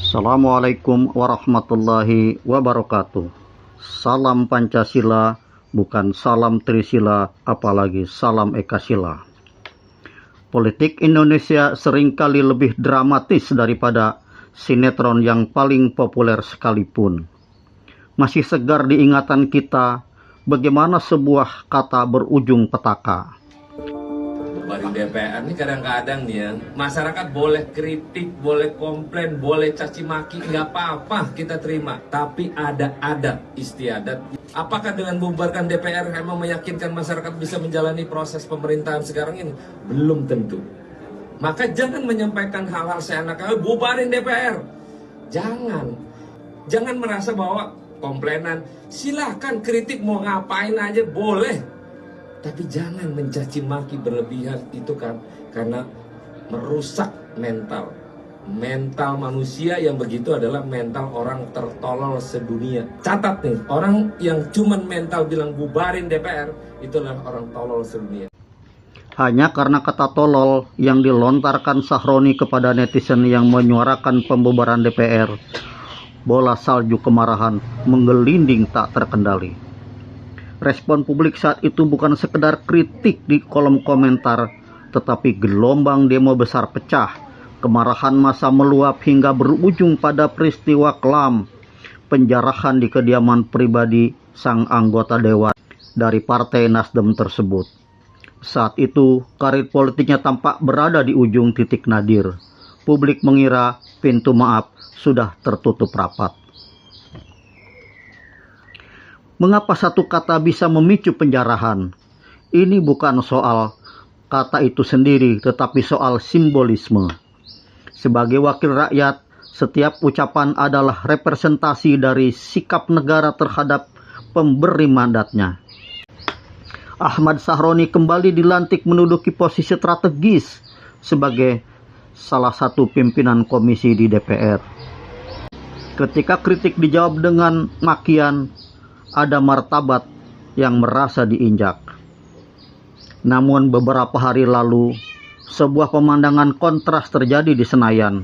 Assalamualaikum warahmatullahi wabarakatuh. Salam Pancasila, bukan salam Trisila, apalagi salam Ekasila. Politik Indonesia seringkali lebih dramatis daripada sinetron yang paling populer sekalipun. Masih segar di ingatan kita bagaimana sebuah kata berujung petaka. Dari DPR ini kadang-kadang nih ya, masyarakat boleh kritik, boleh komplain, boleh caci maki, nggak apa-apa kita terima. Tapi ada adat istiadat. Apakah dengan membubarkan DPR emang meyakinkan masyarakat bisa menjalani proses pemerintahan sekarang ini? Belum tentu. Maka jangan menyampaikan hal-hal seenaknya, bubarin DPR. Jangan merasa bahwa komplainan, silahkan kritik mau ngapain aja boleh. Tapi jangan mencaci maki berlebihan, itu kan karena merusak mental manusia yang begitu adalah mental orang tertolol sedunia. Catat nih, orang yang cuman mental bilang bubarin DPR itu adalah orang tolol sedunia. Hanya karena kata tolol yang dilontarkan Sahroni kepada netizen yang menyuarakan pembubaran DPR, bola salju kemarahan menggelinding tak terkendali. Respon publik saat itu bukan sekedar kritik di kolom komentar, tetapi gelombang demo besar pecah. Kemarahan massa meluap hingga berujung pada peristiwa kelam penjarahan di kediaman pribadi sang anggota dewan dari Partai Nasdem tersebut. Saat itu, karir politiknya tampak berada di ujung titik nadir. Publik mengira pintu maaf sudah tertutup rapat. Mengapa satu kata bisa memicu penjarahan? Ini bukan soal kata itu sendiri, tetapi soal simbolisme. Sebagai wakil rakyat, setiap ucapan adalah representasi dari sikap negara terhadap pemberi mandatnya. Ahmad Sahroni kembali dilantik menduduki posisi strategis sebagai salah satu pimpinan komisi di DPR. Ketika kritik dijawab dengan makian, ada martabat yang merasa diinjak. Namun beberapa hari lalu, sebuah pemandangan kontras terjadi di Senayan.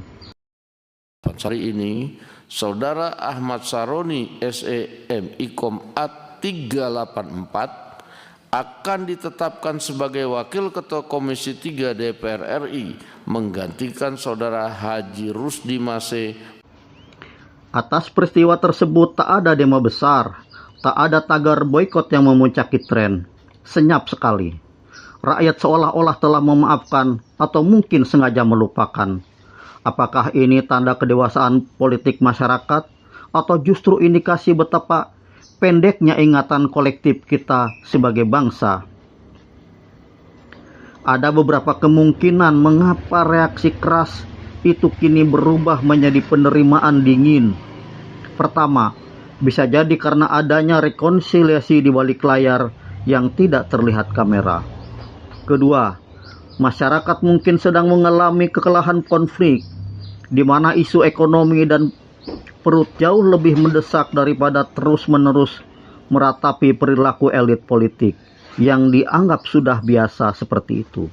Hari ini, Saudara Ahmad Sahroni SEM Ikom A384 akan ditetapkan sebagai Wakil Ketua Komisi 3 DPR RI menggantikan Saudara Haji Rusdi Mase. Atas peristiwa tersebut tak ada demo besar. Tak ada tagar boikot yang memuncaki tren. Senyap sekali. Rakyat seolah-olah telah memaafkan atau mungkin sengaja melupakan. Apakah ini tanda kedewasaan politik masyarakat atau justru indikasi betapa pendeknya ingatan kolektif kita sebagai bangsa? Ada beberapa kemungkinan mengapa reaksi keras itu kini berubah menjadi penerimaan dingin. Pertama, bisa jadi karena adanya rekonsiliasi di balik layar yang tidak terlihat kamera. Kedua, masyarakat mungkin sedang mengalami kekalahan konflik, di mana isu ekonomi dan perut jauh lebih mendesak daripada terus-menerus meratapi perilaku elit politik yang dianggap sudah biasa seperti itu.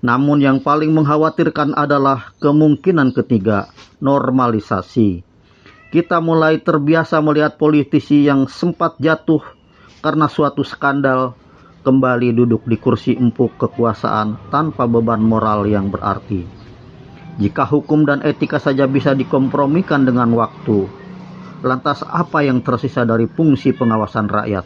Namun yang paling mengkhawatirkan adalah kemungkinan ketiga, normalisasi. Kita mulai terbiasa melihat politisi yang sempat jatuh karena suatu skandal kembali duduk di kursi empuk kekuasaan tanpa beban moral yang berarti. Jika hukum dan etika saja bisa dikompromikan dengan waktu, lantas apa yang tersisa dari fungsi pengawasan rakyat?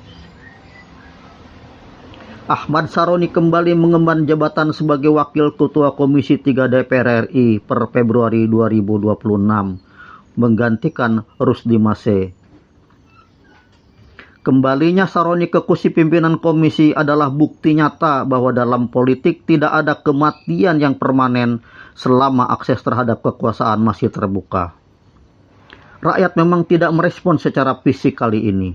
Ahmad Sahroni kembali mengemban jabatan sebagai Wakil Ketua Komisi 3 DPR RI per Februari 2026. Menggantikan Rusdi Mase. Kembalinya Sahroni ke kursi pimpinan komisi adalah bukti nyata bahwa dalam politik tidak ada kematian yang permanen selama akses terhadap kekuasaan masih terbuka. Rakyat memang tidak merespon secara fisik kali ini.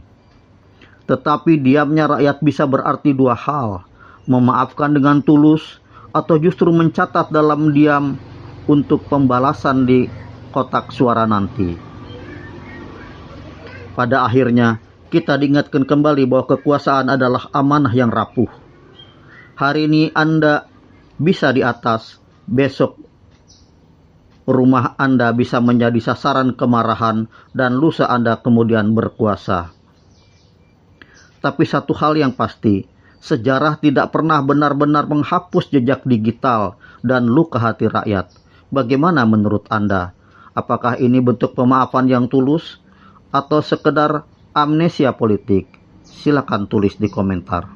Tetapi diamnya rakyat bisa berarti dua hal, memaafkan dengan tulus atau justru mencatat dalam diam untuk pembalasan di kotak suara nanti. Pada akhirnya, kita diingatkan kembali bahwa kekuasaan adalah amanah yang rapuh. Hari ini Anda bisa di atas, besok rumah Anda bisa menjadi sasaran kemarahan dan lusa Anda kemudian berkuasa. Tapi satu hal yang pasti, sejarah tidak pernah benar-benar menghapus jejak digital dan luka hati rakyat. Bagaimana menurut Anda? Apakah ini bentuk pemaafan yang tulus atau sekedar amnesia politik? Silakan tulis di komentar.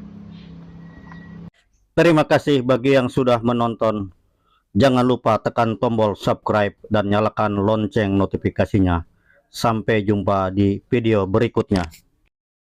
Terima kasih bagi yang sudah menonton. Jangan lupa tekan tombol subscribe dan nyalakan lonceng notifikasinya. Sampai jumpa di video berikutnya.